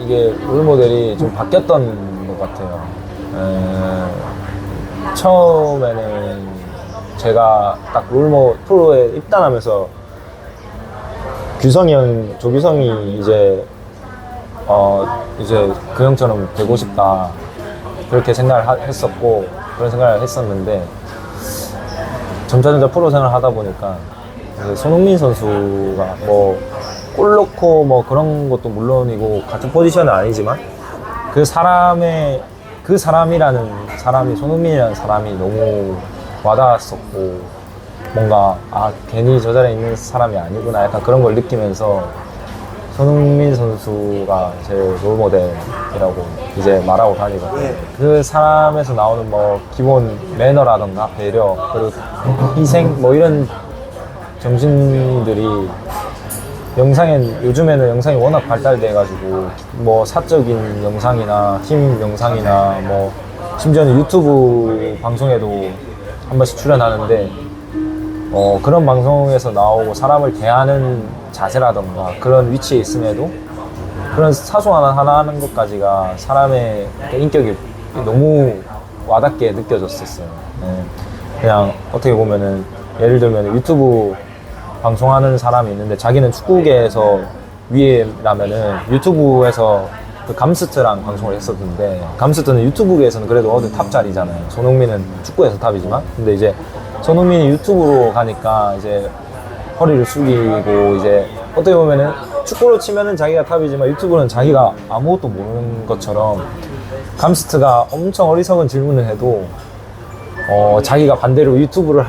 이게 롤모델이 좀 바뀌었던 것 같아요. 처음에는 제가 딱 프로에 입단하면서 규성이 형, 조규성이 이제 그 형처럼 되고 싶다. 그렇게 생각을 했었고, 그런 생각을 했었는데, 점차 프로 생활을 하다 보니까, 손흥민 선수가 골 넣고 그런 것도 물론이고, 같은 포지션은 아니지만, 손흥민이라는 사람이 너무 와닿았었고, 뭔가, 괜히 저 자리에 있는 사람이 아니구나, 약간 그런 걸 느끼면서, 손흥민 선수가 제 롤모델이라고 이제 말하고 다니거든요. 그 사람에서 나오는 기본 매너라던가 배려, 그리고 희생, 이런 정신들이 요즘에는 영상이 워낙 발달돼가지고, 사적인 영상이나 팀 영상이나 심지어는 유튜브 방송에도 한 번씩 출연하는데, 그런 방송에서 나오고 사람을 대하는 자세라던가 그런 위치에 있음에도 그런 사소한 하나 하는 것까지가 사람의 인격이 너무 와닿게 느껴졌었어요. 네. 그냥 어떻게 보면은 예를 들면 유튜브 방송하는 사람이 있는데 자기는 축구계에서 위에라면은 유튜브에서 그 감스트랑 방송을 했었는데, 감스트는 유튜브계에서는 그래도 어디 탑 자리잖아요. 손흥민은 축구에서 탑이지만, 근데 이제 손흥민이 유튜브로 가니까 이제 허리를 숙이고, 이제 어떻게 보면은 축구로 치면은 자기가 탑이지만 유튜브는 자기가 아무것도 모르는 것처럼 감스트가 엄청 어리석은 질문을 해도 자기가 반대로 유튜브를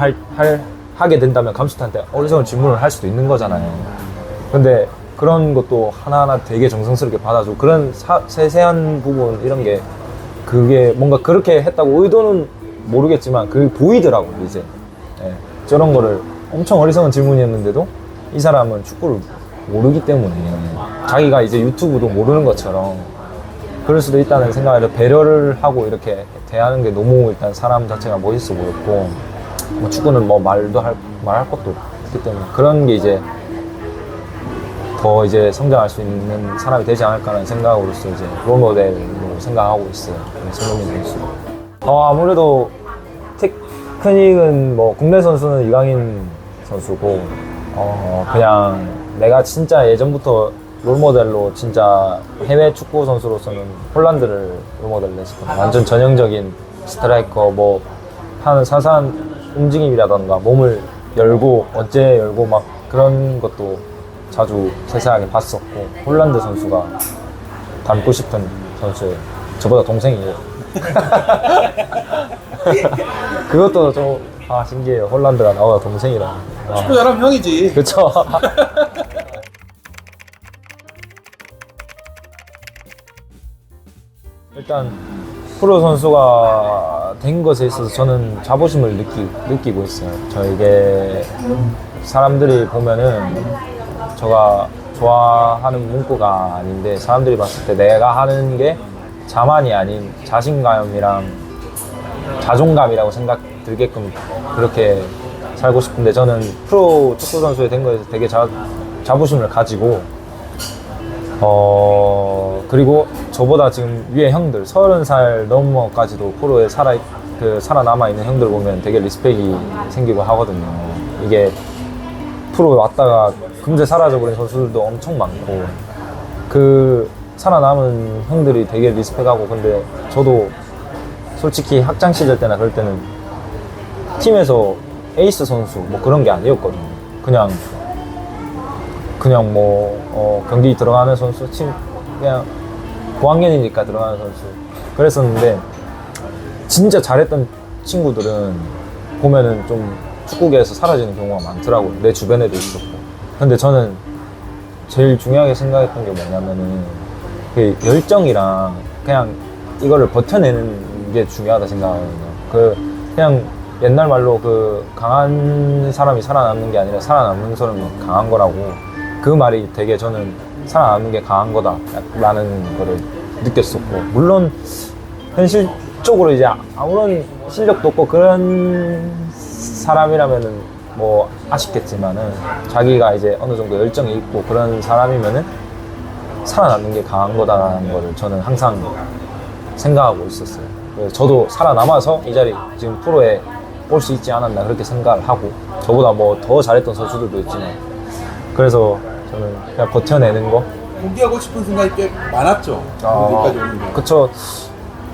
하게 된다면 감스트한테 어리석은 질문을 할 수도 있는 거잖아요. 근데 그런 것도 하나하나 되게 정성스럽게 받아주고, 그런 세세한 부분, 이런 게 그게 뭔가 그렇게 했다고 의도는 모르겠지만 그게 보이더라고요. 이제 저런 거를 엄청 어리석은 질문이었는데도 이 사람은 축구를 모르기 때문에 자기가 이제 유튜브도 모르는 것처럼 그럴 수도 있다는 생각에 배려를 하고 이렇게 대하는 게 너무 일단 사람 자체가 멋있어 보였고, 축구는 말할 것도 없기 때문에 그런 게 이제 더 이제 성장할 수 있는 사람이 되지 않을까라는 생각으로서 이제 롤모델로 생각하고 있어요. 손흥민 선수. 아무래도 테크닉은 국내 선수는 이강인 선수고, 그냥 내가 진짜 예전부터 롤모델로 진짜 해외 축구 선수로서는 홀란드를 롤모델로 했었거든요. 완전 전형적인 스트라이커, 하는 사소한 움직임이라던가 몸을 열고 어째 열고 그런 것도 자주 세세하게 봤었고, 홀란드 선수가 닮고 싶은 선수예요. 저보다 동생이에요. 그것도 좀 신기해요. 홀란드가 나보다 동생이라. 축구 잘하면 형이지. 그쵸. 일단 프로 선수가 된 것에 있어서 저는 자부심을 느끼고 있어요. 저에게 사람들이 보면은 제가 좋아하는 문구가 아닌데, 사람들이 봤을 때 내가 하는 게 자만이 아닌 자신감이랑 자존감이라고 생각 들게끔 그렇게 살고 싶은데, 저는 프로 축구 선수에 된 거에서 되게 자부심을 가지고, 그리고 저보다 지금 위에 형들 30살 넘어까지도 프로에 살아남아 있는 형들 보면 되게 리스펙이 생기고 하거든요. 이게 프로에 왔다가 금세 사라져버린 선수들도 엄청 많고, 그 살아남은 형들이 되게 리스펙하고. 근데 저도 솔직히 학창 시절 때나 그럴 때는 팀에서 에이스 선수 그런 게 아니었거든요. 그냥 경기 들어가는 선수, 그냥 고학년이니까 들어가는 선수 그랬었는데, 진짜 잘했던 친구들은 보면은 좀 축구계에서 사라지는 경우가 많더라고요. 내 주변에도 있었고. 근데 저는 제일 중요하게 생각했던 게 뭐냐면은 그 열정이랑 그냥 이거를 버텨내는 게 중요하다 생각하거든요. 그냥 옛날 말로 강한 사람이 살아남는 게 아니라 살아남는 사람이 강한 거라고, 그 말이 되게 저는 살아남는 게 강한 거다 라는 거를 느꼈었고, 물론 현실적으로 이제 아무런 실력도 없고 그런 사람이라면은 아쉽겠지만은, 자기가 이제 어느 정도 열정이 있고 그런 사람이면은 살아남는 게 강한 거다라는 거를 저는 항상 생각하고 있었어요. 그래서 저도 살아남아서 이 자리 지금 프로에 올 수 있지 않았나 그렇게 생각을 하고, 저보다 뭐 더 잘했던 선수들도 있지만, 그래서 저는 그냥 버텨내는 거. 포기하고 싶은 생각이 꽤 많았죠. 여기까지 오는데. 그쵸.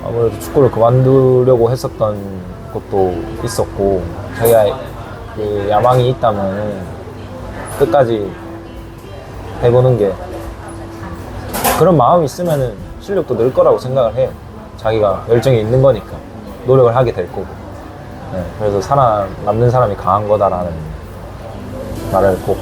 아무래도 축구를 그만두려고 했었던 것도 있었고, 자기가 그 야망이 있다면 끝까지 해보는 게, 그런 마음이 있으면은 실력도 늘 거라고 생각을 해요. 자기가 열정이 있는 거니까 노력을 하게 될 거고. 네, 그래서 살아남는 사람이 강한 거다라는 말을 꼭